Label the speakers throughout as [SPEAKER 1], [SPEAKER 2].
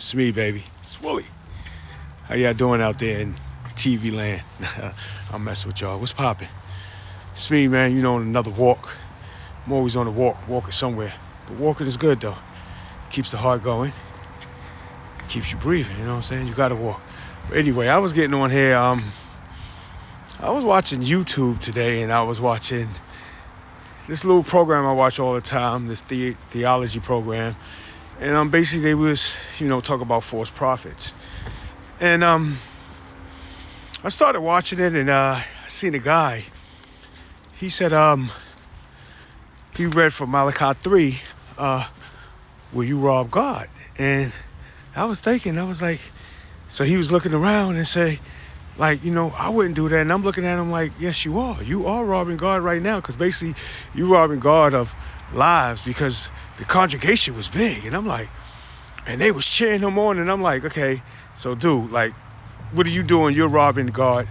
[SPEAKER 1] It's me, baby. It's Wooly. How y'all doing out there in TV land? I'm messing with y'all. What's poppin'? It's me, man. You know, on another walk. I'm always on a walk, walking somewhere. But walking is good, though. Keeps the heart going. Keeps you breathing, you know what I'm saying? You gotta walk. But anyway, I was getting on here. I was watching YouTube today, and I was watching this little program I watch all the time, this theology program. And basically they was, talk about false prophets. And I started watching it, and I seen a guy. He said he read from Malachi 3, will you rob God? And I was thinking, I was like, so he was looking around and say, like, I wouldn't do that. And I'm looking at him like, yes, you are. You are robbing God right now, because basically you robbing God of lives, because the congregation was big. And I'm like, and they was cheering him on. And I'm like, okay, so dude, like, what are you doing? You're robbing God,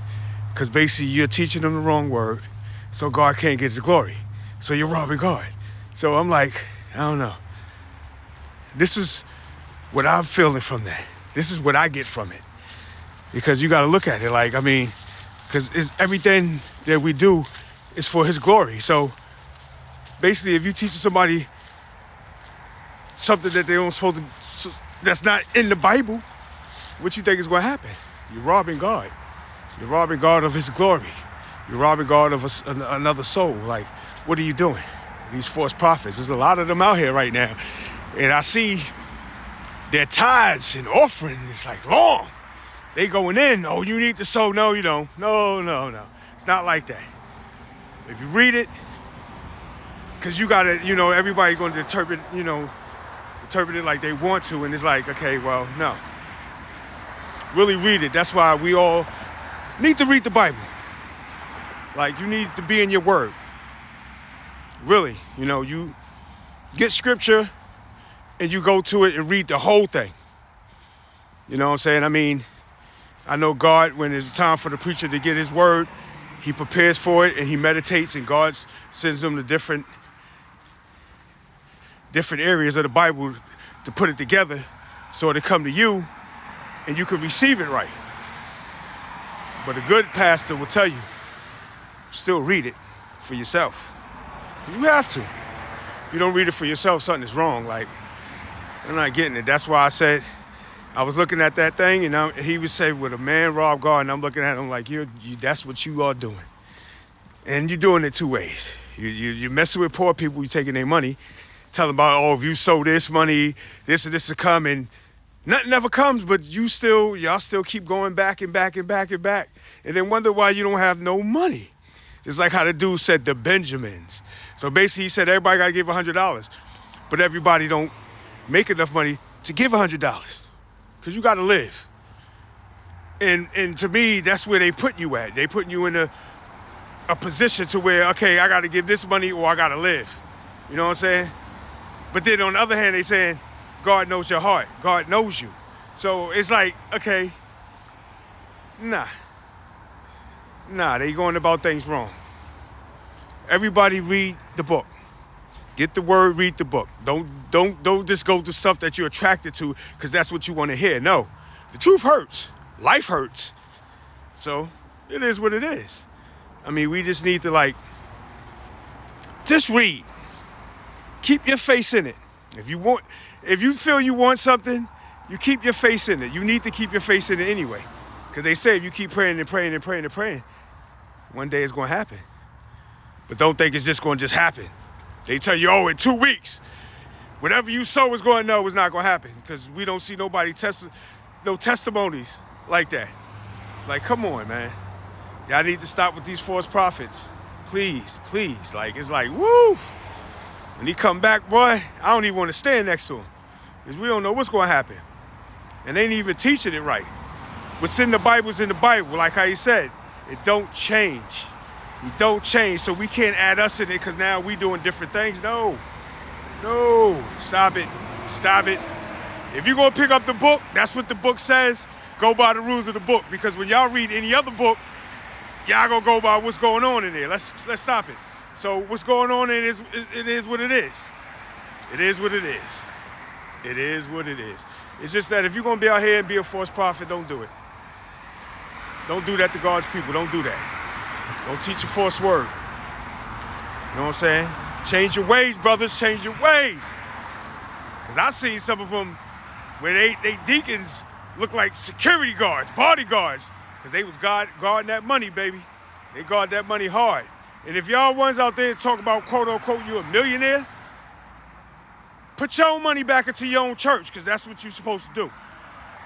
[SPEAKER 1] because basically you're teaching them the wrong word, so God can't get his glory. So you're robbing God. So I'm like, I don't know. This is what I'm feeling from that. This is what I get from it. Because you got to look at it like, because everything that we do is for his glory. So basically, if you teach somebody something that they don't supposed to, that's not in the Bible, what you think is going to happen? You're robbing God. You're robbing God of his glory. You're robbing God of another soul. Like, what are you doing? These false prophets, there's a lot of them out here right now. And I see their tithes and offering is like long. They going in, oh, you need to sow. No, you don't. No. It's not like that. If you read it, because you got to, everybody going to interpret it like they want to. And it's like, okay, well, no. Really read it. That's why we all need to read the Bible. Like, you need to be in your word. Really, you get scripture and you go to it and read the whole thing. You know what I'm saying? I know God, when it's time for the preacher to get his word, he prepares for it and he meditates, and God sends him to different areas of the Bible to put it together so it'll come to you and you can receive it right. But a good pastor will tell you, still read it for yourself. You have to. If you don't read it for yourself, something is wrong. Like, I'm not getting it. That's why I said, I was looking at that thing, and he would say, would a man rob God? And I'm looking at him like, that's what you are doing. And you're doing it two ways. You're messing with poor people, you're taking their money, telling them about, if you sow this money, this and this will come, and nothing ever comes, but y'all still keep going back and back and back and back, and then wonder why you don't have no money. It's like how the dude said the Benjamins. So basically he said everybody got to give $100, but everybody don't make enough money to give $100. Because you got to live. And to me, that's where they put you at. They putting you in a position to where, okay, I got to give this money or I got to live. You know what I'm saying? But then on the other hand, they saying, God knows your heart. God knows you. So it's like, okay, nah, they going about things wrong. Everybody read the book. Get the word, read the book. Don't just go to stuff that you're attracted to because that's what you want to hear. No, the truth hurts. Life hurts. So it is what it is. We just need to just read. Keep your face in it. If you feel you want something, you keep your face in it. You need to keep your face in it anyway. Because they say if you keep praying and praying and praying and praying, one day it's going to happen. But don't think it's just going to just happen. They tell you, in 2 weeks, whatever you sow is going to know it's not going to happen, because we don't see nobody no testimonies like that. Like, come on, man. Y'all need to stop with these false prophets. Please. Like, it's like, woo. When he come back, boy, I don't even want to stand next to him, because we don't know what's going to happen. And they ain't even teaching it right. What's in the Bible's in the Bible. Like how he said, it don't change. He don't change, so we can't add us in it because now we doing different things. No, stop it. If you're going to pick up the book, that's what the book says. Go by the rules of the book, because when y'all read any other book, y'all going to go by what's going on in there. Let's stop it. So what's going on, it is what it is. It is what it is. It is what it is. It's just that if you're going to be out here and be a false prophet, don't do it. Don't do that to God's people. Don't do that. Don't teach a false word. You know what I'm saying? Change your ways, brothers. Change your ways. Because I seen some of them where they deacons look like security guards, bodyguards, because they was guarding that money, baby. They guard that money hard. And if y'all ones out there talk about, quote unquote, you a millionaire, put your own money back into your own church, because that's what you're supposed to do.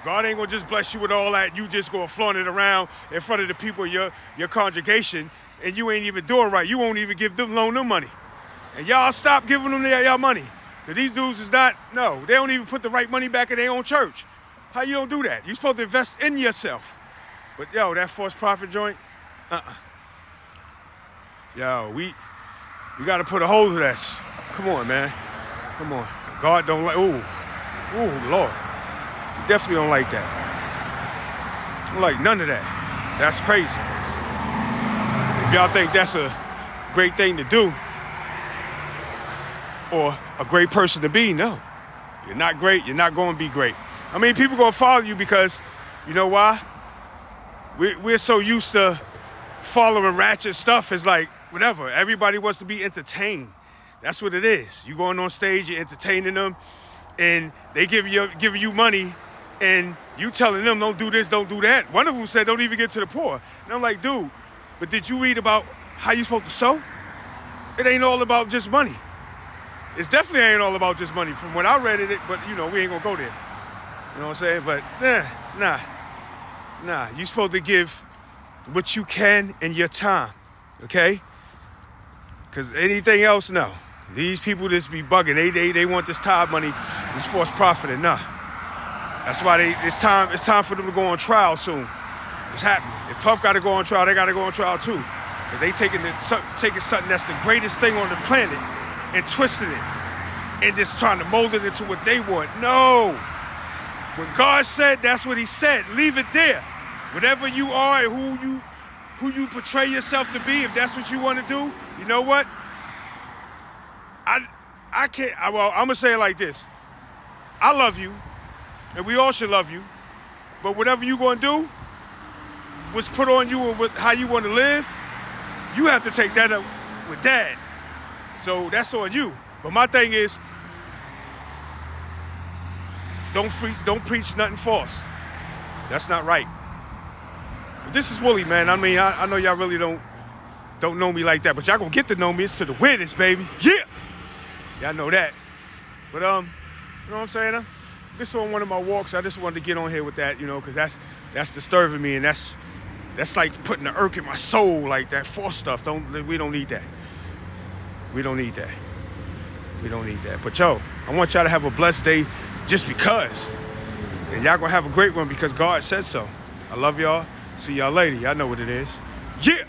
[SPEAKER 1] God ain't gonna just bless you with all that. You just gonna flaunt it around in front of the people in your congregation, and you ain't even doing right. You won't even loan them money. And y'all stop giving them y'all money. Because these dudes is they don't even put the right money back in their own church. How you don't do that? You're supposed to invest in yourself. But yo, that false prophet joint, Yo, we gotta put a hold to this. Come on, man. Come on. God don't like, ooh, Lord. He definitely don't like that. Don't like none of that. That's crazy. If y'all think that's a great thing to do, or a great person to be, no. You're not great, you're not going to be great. I mean, people going to follow you because, you know why? We're so used to following ratchet stuff. It's like, whatever. Everybody wants to be entertained. That's what it is. You going on stage, you're entertaining them, and they giving you money, and you telling them, don't do this, don't do that. One of them said, don't even get to the poor. And I'm like, dude, but did you read about how you supposed to sow? It ain't all about just money. It's definitely ain't all about just money. From when I read it, but, we ain't going to go there. You know what I'm saying? But, nah. You supposed to give what you can in your time, okay? Because anything else, no. These people just be bugging. They want this tithe money, this false profiting. Nah. That's why it's time for them to go on trial soon. It's happening. If Puff got to go on trial, they got to go on trial too. Because they taking something that's the greatest thing on the planet and twisting it and just trying to mold it into what they want. No. When God said, that's what he said. Leave it there. Whatever you are and who you portray yourself to be, if that's what you want to do, you know what? I can't, well, I'm going to say it like this. I love you, and we all should love you, but whatever you going to do, what's put on you and how you want to live, you have to take that up with Dad. So that's on you. But my thing is, don't preach nothing false. That's not right. But this is Willie, man. I mean, I know y'all really don't know me like that, but y'all gonna get to know me. It's to the weirdest, baby. Yeah. Y'all know that. But you know what I'm saying? This is on one of my walks. I just wanted to get on here with that, because that's disturbing me, and that's like putting the irk in my soul, like that false stuff. We don't need that. We don't need that. We don't need that. But yo, I want y'all to have a blessed day just because. And y'all gonna have a great one because God said so. I love y'all. See y'all later. Y'all know what it is. Yeah!